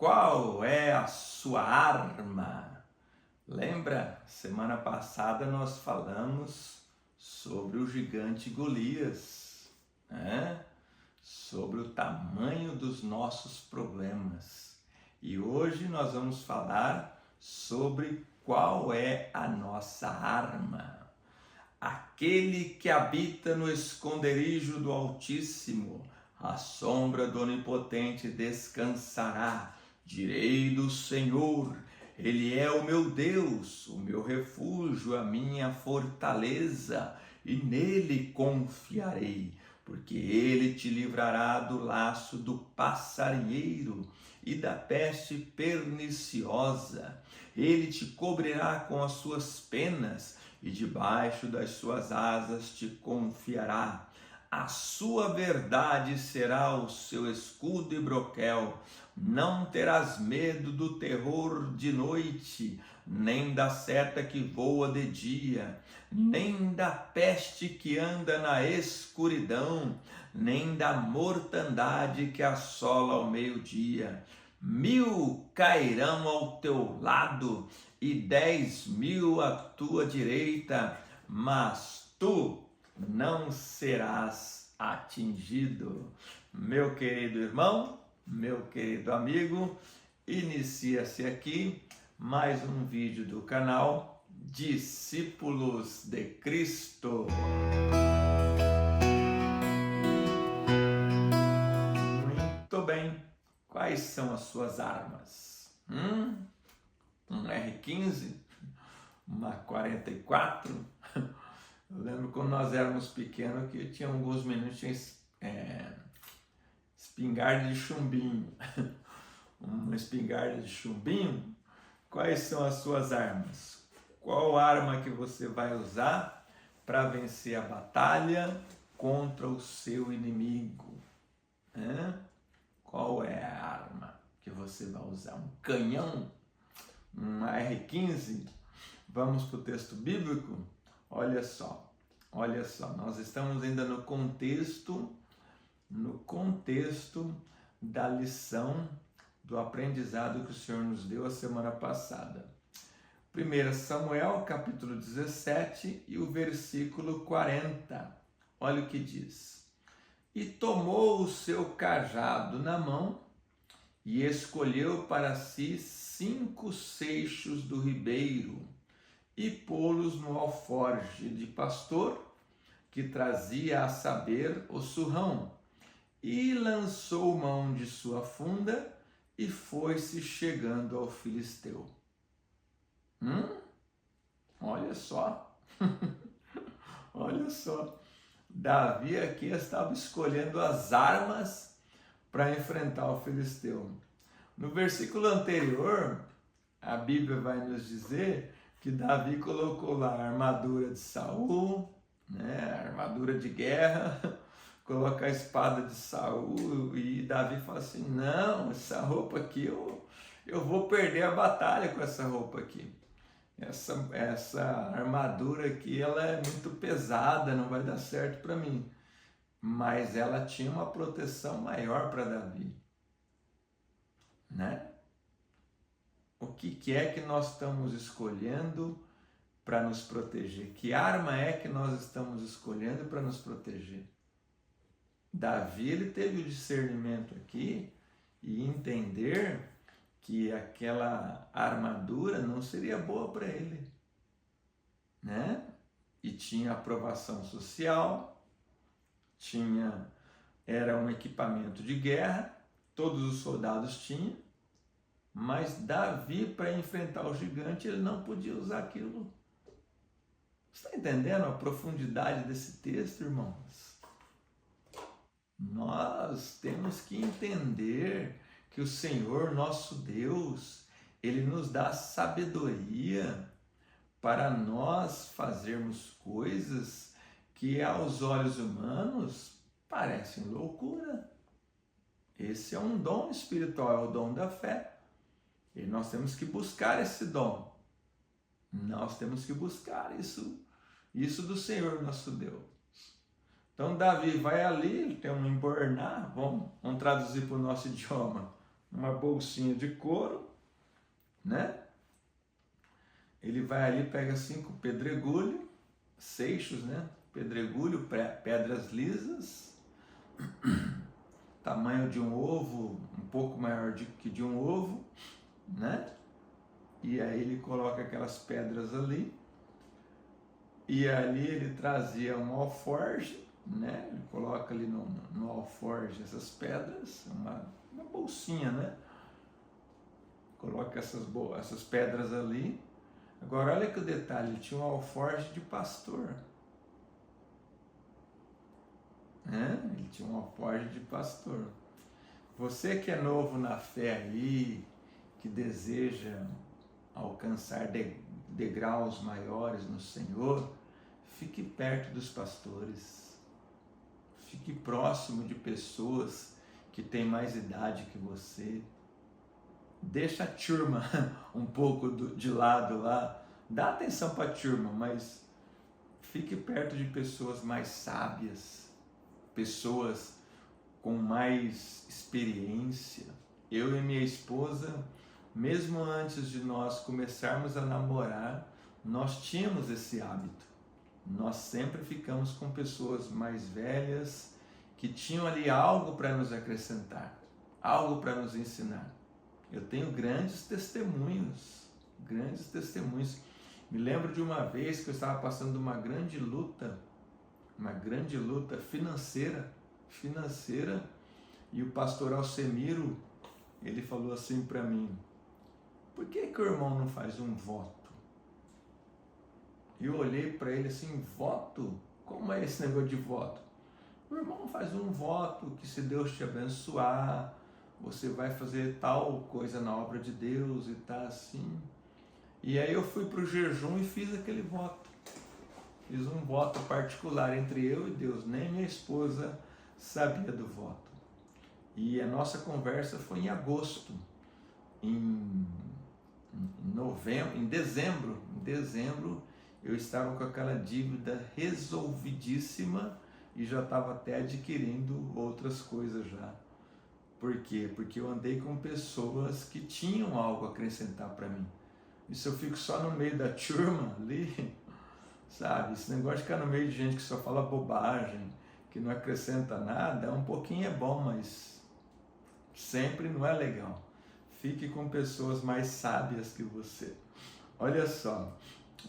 Qual é a sua arma? Lembra? Semana passada nós falamos sobre o gigante Golias, né? Sobre o tamanho dos nossos problemas. E hoje nós vamos falar sobre qual é a nossa arma. Aquele que habita no esconderijo do Altíssimo, à sombra do Onipotente descansará. Direi do Senhor, Ele é o meu Deus, o meu refúgio, a minha fortaleza, e nele confiarei, porque Ele te livrará do laço do passarinheiro e da peste perniciosa. Ele te cobrirá com as suas penas, e debaixo das suas asas te confiará. A sua verdade será o seu escudo e broquel. Não terás medo do terror de noite, nem da seta que voa de dia, nem da peste que anda na escuridão, nem da mortandade que assola ao meio-dia. 1000 cairão ao teu lado e 10.000 à tua direita, mas tu não serás atingido. Meu querido irmão, meu querido amigo, inicia-se aqui mais um vídeo do canal Discípulos de Cristo. Muito bem, quais são as suas armas? Um R15? Uma 44? Eu lembro quando nós éramos pequenos que tinha alguns meninos que tinham espingarda de chumbinho. Uma espingarda de chumbinho. Quais são as suas armas? Qual arma que você vai usar para vencer a batalha contra o seu inimigo? Qual é a arma que você vai usar? Um canhão? Uma R15? Vamos para o texto bíblico? Olha só, nós estamos ainda no contexto da lição do aprendizado que o Senhor nos deu a semana passada. 1 Samuel, capítulo 17 e o versículo 40. Olha o que diz. E tomou o seu cajado na mão e escolheu para si 5 seixos do ribeiro e pô-los no alforje de pastor que trazia a saber o surrão, e lançou mão de sua funda e foi-se chegando ao filisteu. Olha só, olha só, Davi aqui estava escolhendo as armas para enfrentar o filisteu. No versículo anterior, a Bíblia vai nos dizer que Davi colocou lá a armadura de Saul, a armadura de guerra, coloca a espada de Saul, e Davi fala assim, não, essa roupa aqui, eu vou perder a batalha com essa roupa aqui. Essa armadura aqui, ela é muito pesada, não vai dar certo para mim. Mas ela tinha uma proteção maior para Davi, né? O que é que nós estamos escolhendo para nos proteger? Que arma é que nós estamos escolhendo para nos proteger? Davi, ele teve o discernimento aqui e entender que aquela armadura não seria boa para ele, né? E tinha aprovação social, era um equipamento de guerra, todos os soldados tinham, mas Davi, para enfrentar o gigante, ele não podia usar aquilo. Você está entendendo a profundidade desse texto, irmãos? Nós temos que entender que o Senhor, nosso Deus, Ele nos dá sabedoria para nós fazermos coisas que aos olhos humanos parecem loucura. Esse é um dom espiritual, é o dom da fé. E nós temos que buscar esse dom. Nós temos que buscar isso do Senhor, nosso Deus. Então Davi vai ali, ele tem um embornar, vamos traduzir para o nosso idioma. uma bolsinha de couro, né? Ele vai ali, pega 5 pedregulhos, seixos, né? Pedregulho, pedras lisas, tamanho de um ovo, um pouco maior que de um ovo, né? E aí ele coloca aquelas pedras ali, e ali ele trazia um alforje, né? Ele coloca ali no alforje essas pedras, uma bolsinha, né? Coloca essas pedras ali. Agora olha que o detalhe, ele tinha um alforje de pastor. Ele tinha um alforje de pastor. Você que é novo na fé aí, que deseja alcançar degraus maiores no Senhor, fique perto dos pastores. Fique próximo de pessoas que têm mais idade que você. Deixa a turma um pouco de lado lá. Dá atenção para a turma, mas fique perto de pessoas mais sábias, pessoas com mais experiência. Eu e minha esposa, mesmo antes de nós começarmos a namorar, nós tínhamos esse hábito. Nós sempre ficamos com pessoas mais velhas que tinham ali algo para nos acrescentar, algo para nos ensinar. Eu tenho grandes testemunhos. Me lembro de uma vez que eu estava passando uma grande luta financeira, e o pastor Alcemiro, ele falou assim para mim: por que o irmão não faz um voto? E eu olhei para ele assim: voto? Como é esse negócio de voto? O irmão faz um voto que, se Deus te abençoar, você vai fazer tal coisa na obra de Deus e tá assim. E aí eu fui para o jejum e fiz aquele voto. Fiz um voto particular entre eu e Deus. Nem minha esposa sabia do voto. E a nossa conversa foi em agosto. Em dezembro, eu estava com aquela dívida resolvidíssima e já estava até adquirindo outras coisas já. Por quê? Porque eu andei com pessoas que tinham algo a acrescentar para mim. E se eu fico só no meio da turma ali, sabe? Esse negócio de ficar no meio de gente que só fala bobagem, que não acrescenta nada, um pouquinho é bom, mas sempre não é legal. Fique com pessoas mais sábias que você. Olha só,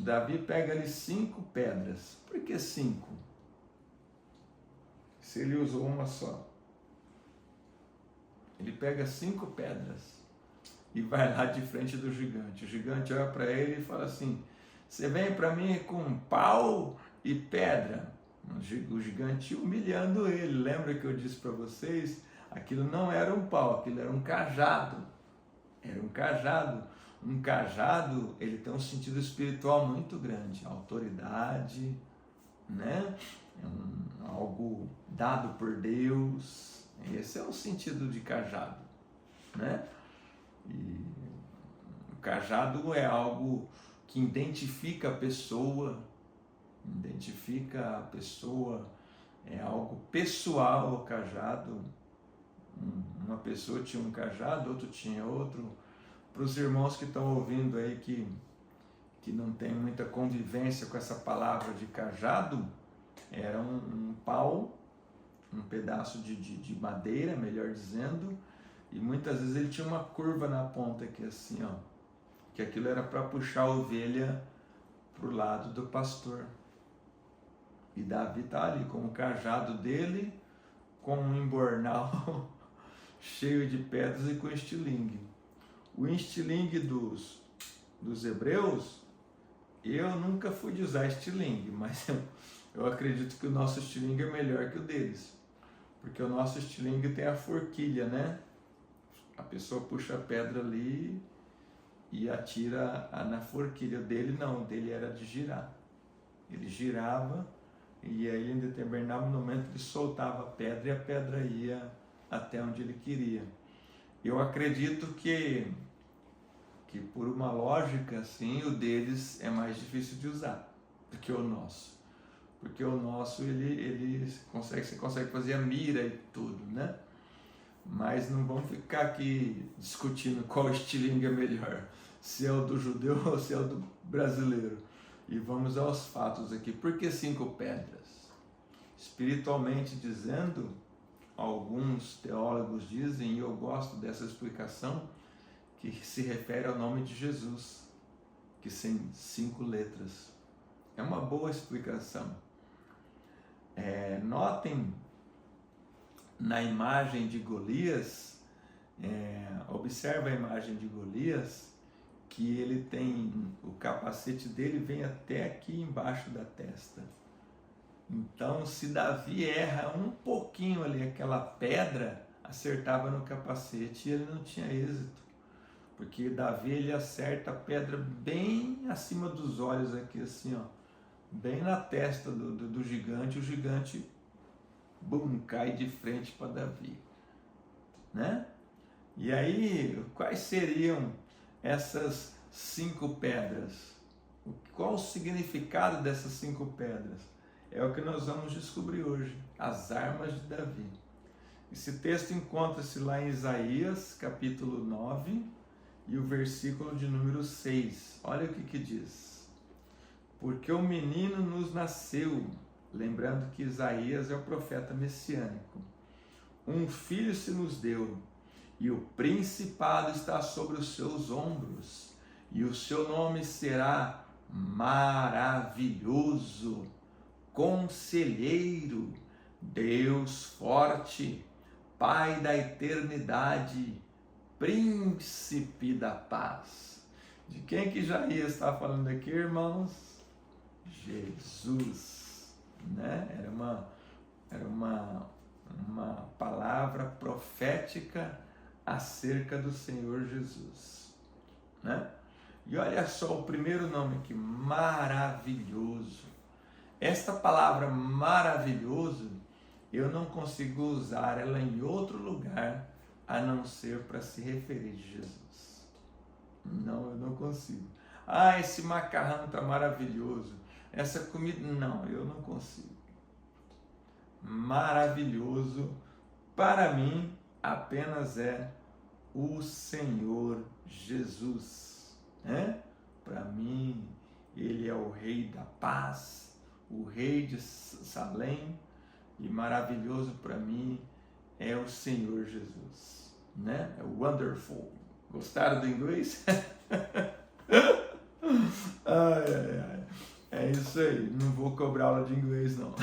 Davi pega ali 5 pedras. Por que 5? Se ele usou uma só. Ele pega 5 pedras e vai lá de frente do gigante. O gigante olha para ele e fala assim: você vem para mim com pau e pedra? O gigante humilhando ele. Lembra que eu disse para vocês? Aquilo não era um pau, aquilo era um cajado. Era um cajado. Um cajado, ele tem um sentido espiritual muito grande. Autoridade, né? Algo dado por Deus. Esse é o sentido de cajado, né? E o cajado é algo que identifica a pessoa, é algo pessoal. O cajado, uma pessoa tinha um cajado, outro tinha outro. Para os irmãos que estão ouvindo aí que não tem muita convivência com essa palavra de cajado, era um pau, um pedaço de madeira, melhor dizendo, e muitas vezes ele tinha uma curva na ponta aqui assim, ó, que aquilo era para puxar a ovelha para o lado do pastor. E Davi está ali com o cajado dele, com um embornal cheio de pedras e com estilingue. O estilingue dos hebreus, eu nunca fui de usar estilingue, mas eu acredito que o nosso estilingue é melhor que o deles. Porque o nosso estilingue tem a forquilha, né? A pessoa puxa a pedra ali e atira na forquilha. O dele não, o dele era de girar. Ele girava e aí em determinado momento ele soltava a pedra e a pedra ia até onde ele queria. Eu acredito que por uma lógica assim, o deles é mais difícil de usar do que o nosso. Porque o nosso, você consegue fazer a mira e tudo, né? Mas não vamos ficar aqui discutindo qual estilingue é melhor, se é o do judeu ou se é o do brasileiro. E vamos aos fatos aqui. Por que 5 pedras? Espiritualmente dizendo, alguns teólogos dizem, e eu gosto dessa explicação, que se refere ao nome de Jesus, que tem 5 letras. É uma boa explicação. Notem na imagem de Golias, observa a imagem de Golias, que ele tem, o capacete dele vem até aqui embaixo da testa. Então, se Davi erra um pouquinho ali, aquela pedra acertava no capacete e ele não tinha êxito. Porque Davi, ele acerta a pedra bem acima dos olhos aqui, assim, ó, bem na testa do gigante, o gigante, bum, cai de frente para Davi, né? E aí, quais seriam essas 5 pedras? Qual o significado dessas 5 pedras? É o que nós vamos descobrir hoje, as armas de Davi. Esse texto encontra-se lá em Isaías, capítulo 9, e o versículo de número 6. Olha o que diz. Porque o menino nos nasceu, lembrando que Isaías é o profeta messiânico. Um filho se nos deu, e o principado está sobre os seus ombros, e o seu nome será Maravilhoso, Conselheiro, Deus Forte, Pai da Eternidade, Príncipe da Paz. De quem que Isaías está falando aqui, irmãos? Jesus, né? Era uma palavra profética acerca do Senhor Jesus, né? E olha só o primeiro nome aqui, maravilhoso. Esta palavra maravilhoso, eu não consigo usar ela em outro lugar a não ser para se referir a Jesus. Não, eu não consigo. Ah, esse macarrão está maravilhoso. Essa comida, não, eu não consigo. Maravilhoso, para mim, apenas é o Senhor Jesus, né? Para mim, Ele é o Rei da Paz, o Rei de Salém, e maravilhoso para mim é o Senhor Jesus, né? É wonderful. Gostaram do inglês? Ai. É isso aí, não vou cobrar aula de inglês não.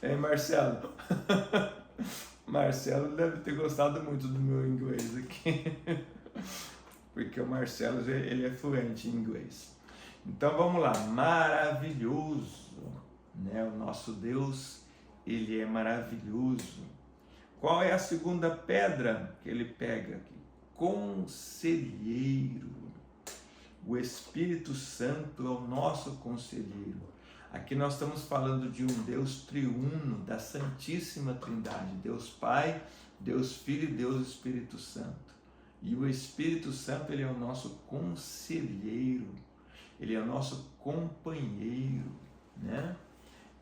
Hein, Marcelo? Marcelo deve ter gostado muito do meu inglês aqui, porque o Marcelo, ele é fluente em inglês. Então vamos lá, maravilhoso, né? O nosso Deus, ele é maravilhoso. Qual é a segunda pedra que ele pega aqui? Conselheiro. O Espírito Santo é o nosso conselheiro. Aqui nós estamos falando de um Deus triuno, da Santíssima Trindade, Deus Pai, Deus Filho e Deus Espírito Santo. E o Espírito Santo, ele é o nosso conselheiro, ele é o nosso companheiro, né?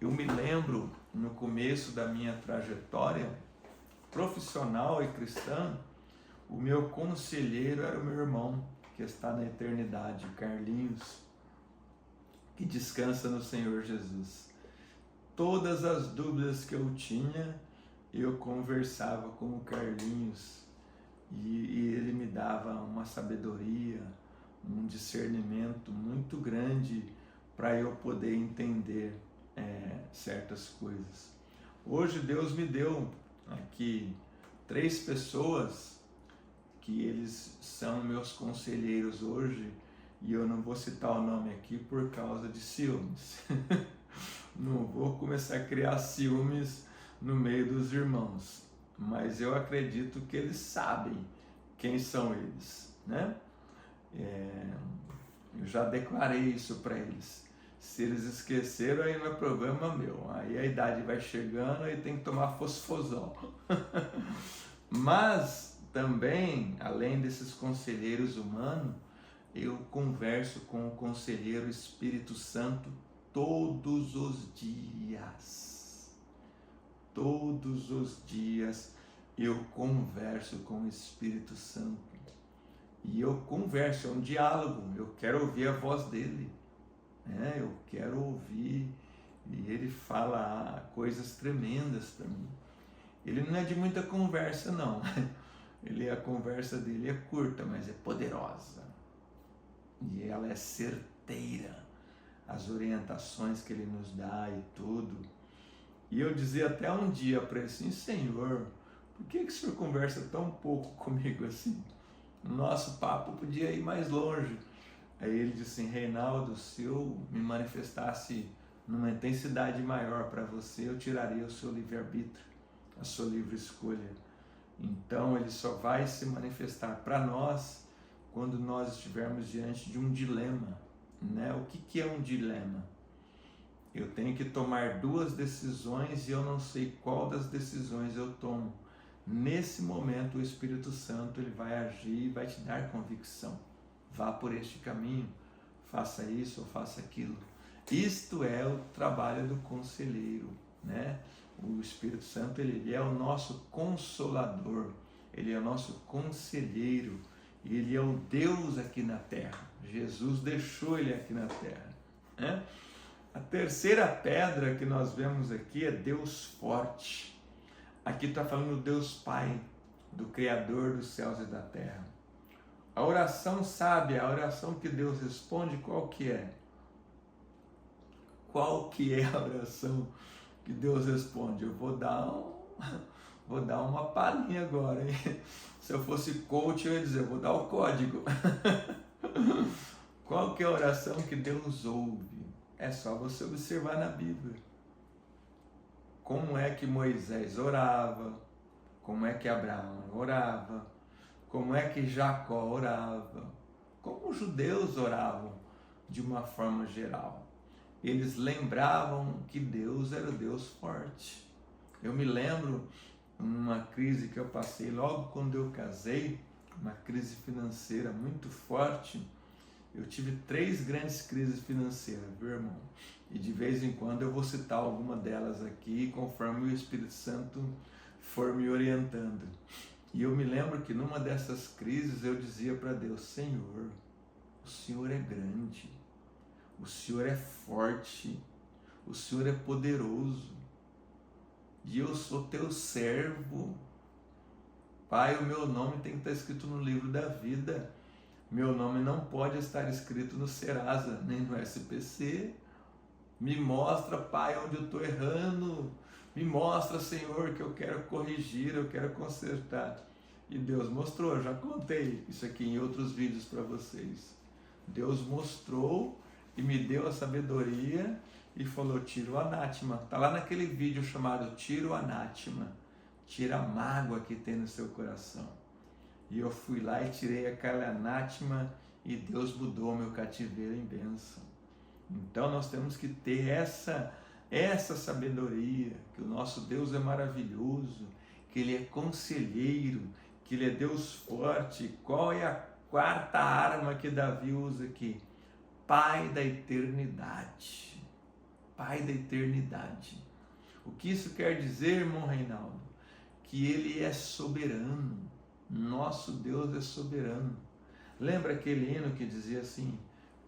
Eu me lembro, no começo da minha trajetória profissional e cristã, o meu conselheiro era o meu irmão, que está na eternidade, Carlinhos, que descansa no Senhor Jesus. Todas as dúvidas que eu tinha, eu conversava com o Carlinhos e ele me dava uma sabedoria, um discernimento muito grande para eu poder entender certas coisas. Hoje Deus me deu aqui 3 pessoas que eles são meus conselheiros hoje, e eu não vou citar o nome aqui por causa de ciúmes. Não vou começar a criar ciúmes no meio dos irmãos, mas eu acredito que eles sabem quem são eles, né? Eu já declarei isso para eles. Se eles esqueceram, aí não é problema meu. Aí a idade vai chegando e tem que tomar fosfosol. Mas também, além desses conselheiros humanos, eu converso com o conselheiro Espírito Santo todos os dias. Todos os dias eu converso com o Espírito Santo. E eu converso, é um diálogo, eu quero ouvir a voz dele, né? Eu quero ouvir, e ele fala coisas tremendas para mim. Ele não é de muita conversa, não. A conversa dele é curta, mas é poderosa. E ela é certeira. As orientações que ele nos dá e tudo. E eu dizia até um dia para ele assim: Senhor, por que o Senhor conversa tão pouco comigo assim? O nosso papo podia ir mais longe. Aí ele disse assim: Reinaldo, se eu me manifestasse numa intensidade maior para você, eu tiraria o seu livre-arbítrio, a sua livre escolha. Então ele só vai se manifestar para nós quando nós estivermos diante de um dilema, né? O que é um dilema? Eu tenho que tomar duas decisões e eu não sei qual das decisões eu tomo. Nesse momento o Espírito Santo ele vai agir e vai te dar convicção. Vá por este caminho, faça isso ou faça aquilo. Isto é o trabalho do conselheiro, né? O Espírito Santo ele é o nosso consolador, ele é o nosso conselheiro, ele é o Deus aqui na terra. Jesus deixou ele aqui na terra, né? A terceira pedra que nós vemos aqui é Deus forte. Aqui está falando do Deus Pai, do Criador dos céus e da terra. A oração sábia, a oração que Deus responde, qual que é? Qual que é a oração que Deus responde? Eu vou dar uma palhinha agora, hein? Se eu fosse coach, eu ia dizer, eu vou dar o código. Qual que é a oração que Deus ouve? É só você observar na Bíblia. Como é que Moisés orava, como é que Abraão orava, como é que Jacó orava, como os judeus oravam de uma forma geral. Eles lembravam que Deus era o Deus forte. Eu me lembro uma crise que eu passei logo quando eu casei, uma crise financeira muito forte. Eu tive 3 grandes crises financeiras, viu, irmão? E de vez em quando eu vou citar alguma delas aqui, conforme o Espírito Santo for me orientando. E eu me lembro que numa dessas crises eu dizia para Deus: Senhor, o Senhor é grande, o Senhor é forte, o Senhor é poderoso, e eu sou teu servo. Pai, o meu nome tem que estar escrito no livro da vida. Meu nome não pode estar escrito no Serasa, nem no SPC. Me mostra, Pai, onde eu estou errando. Me mostra, Senhor, que eu quero corrigir, eu quero consertar. E Deus mostrou, eu já contei isso aqui em outros vídeos para vocês. Deus mostrou e me deu a sabedoria e falou: tira o anátema. Está lá naquele vídeo chamado Tira o Anátema. Tira a mágoa que tem no seu coração. E eu fui lá e tirei aquela anátema e Deus mudou meu cativeiro em bênção. Então nós temos que ter essa sabedoria, que o nosso Deus é maravilhoso, que Ele é conselheiro, que Ele é Deus forte. Qual é a 4ª arma que Davi usa aqui? Pai da eternidade. Pai da eternidade. O que isso quer dizer, irmão Reinaldo? Que Ele é soberano. Nosso Deus é soberano. Lembra aquele hino que dizia assim: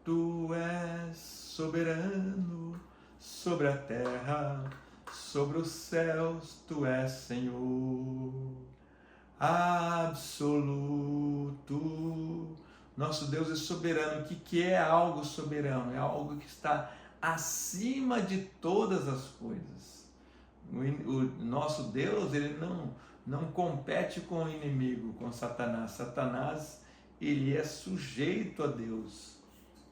Tu és soberano sobre a terra, sobre os céus, Tu és Senhor absoluto. Nosso Deus é soberano. O que é algo soberano? É algo que está acima de todas as coisas. O nosso Deus, ele não compete com o inimigo, com Satanás. Satanás, ele é sujeito a Deus,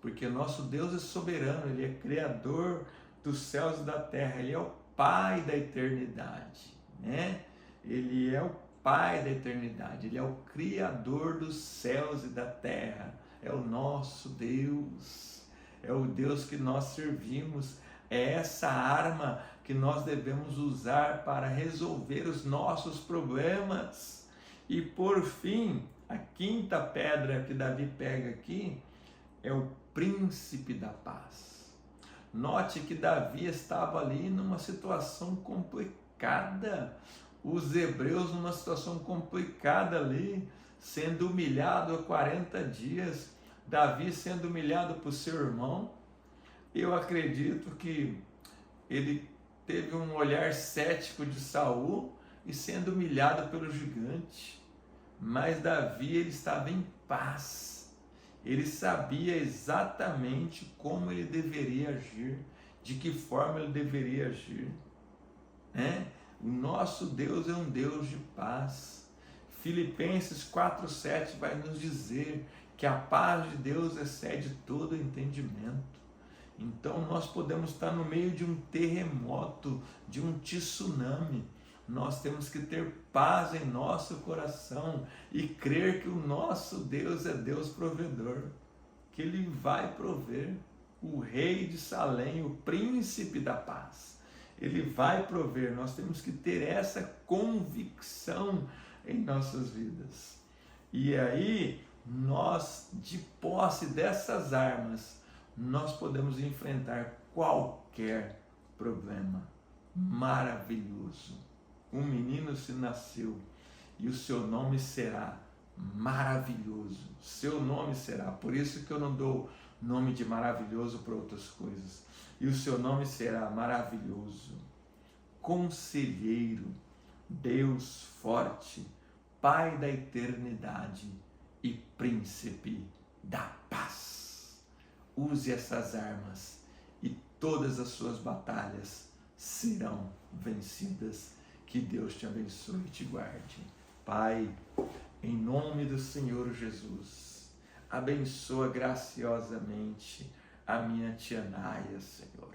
porque nosso Deus é soberano, ele é criador dos céus e da terra, ele é o Pai da eternidade, né? Ele é o Pai da eternidade, ele é o Criador dos céus e da terra, é o nosso Deus, é o Deus que nós servimos, é essa arma que nós devemos usar para resolver os nossos problemas. E por fim, a 5ª pedra que Davi pega aqui é o príncipe da paz. Note que Davi estava ali numa situação complicada. os hebreus numa situação complicada ali, sendo humilhado há 40 dias, Davi sendo humilhado por seu irmão. Eu acredito que ele teve um olhar cético de Saul e sendo humilhado pelo gigante. Mas Davi, ele estava em paz. Ele sabia exatamente como ele deveria agir, de que forma ele deveria agir. O nosso Deus é um Deus de paz. Filipenses 4:7 vai nos dizer que a paz de Deus excede todo entendimento. Então nós podemos estar no meio de um terremoto, de um tsunami. Nós temos que ter paz em nosso coração e crer que o nosso Deus é Deus provedor, que Ele vai prover. O rei de Salém, o príncipe da paz, Ele vai prover. Nós temos que ter essa convicção em nossas vidas. E aí, nós, de posse dessas armas, nós podemos enfrentar qualquer problema. Maravilhoso. Um menino se nasceu e o seu nome será maravilhoso. Seu nome será. Por isso que eu não dou nome de maravilhoso para outras coisas. E o seu nome será maravilhoso. Conselheiro, Deus forte, Pai da eternidade e príncipe da paz. Use essas armas e todas as suas batalhas serão vencidas. Que Deus te abençoe e te guarde. Pai, em nome do Senhor Jesus, abençoa graciosamente a minha tia Náia, Senhor.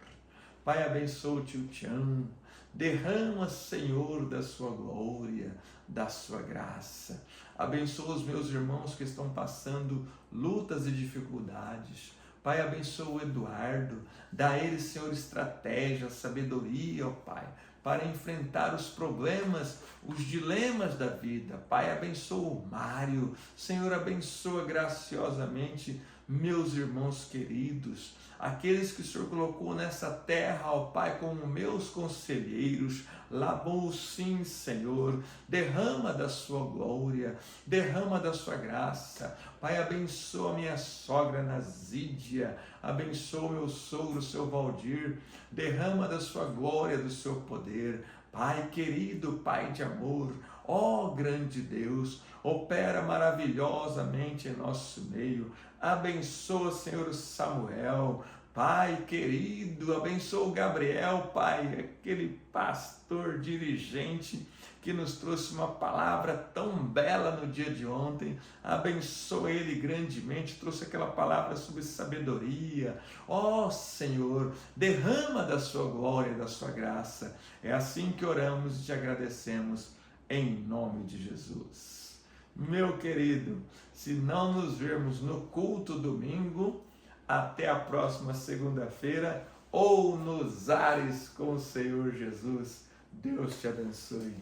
Pai, abençoa o tio Tião. Derrama, Senhor, da sua glória, da sua graça. Abençoa os meus irmãos que estão passando lutas e dificuldades. Pai, abençoa o Eduardo. Dá a ele, Senhor, estratégia, sabedoria, ó Pai, para enfrentar os problemas, os dilemas da vida. Pai, abençoa o Mário. Senhor, abençoa graciosamente meus irmãos queridos, aqueles que o Senhor colocou nessa terra, ó Pai, como meus conselheiros. Labou sim, Senhor, derrama da sua glória, derrama da sua graça. Pai, abençoa minha sogra Nazídia, abençoa meu sogro, seu Valdir, derrama da sua glória, do seu poder. Pai querido, Pai de amor, ó grande Deus, opera maravilhosamente em nosso meio. Abençoa, Senhor, Samuel. Pai querido, abençoa o Gabriel, Pai, aquele pastor dirigente que nos trouxe uma palavra tão bela no dia de ontem. Abençoa ele grandemente, trouxe aquela palavra sobre sabedoria. Ó Senhor, derrama da sua glória, da sua graça. É assim que oramos e te agradecemos, em nome de Jesus. Meu querido, se não nos vermos no culto domingo, até a próxima segunda-feira ou nos ares com o Senhor Jesus. Deus te abençoe.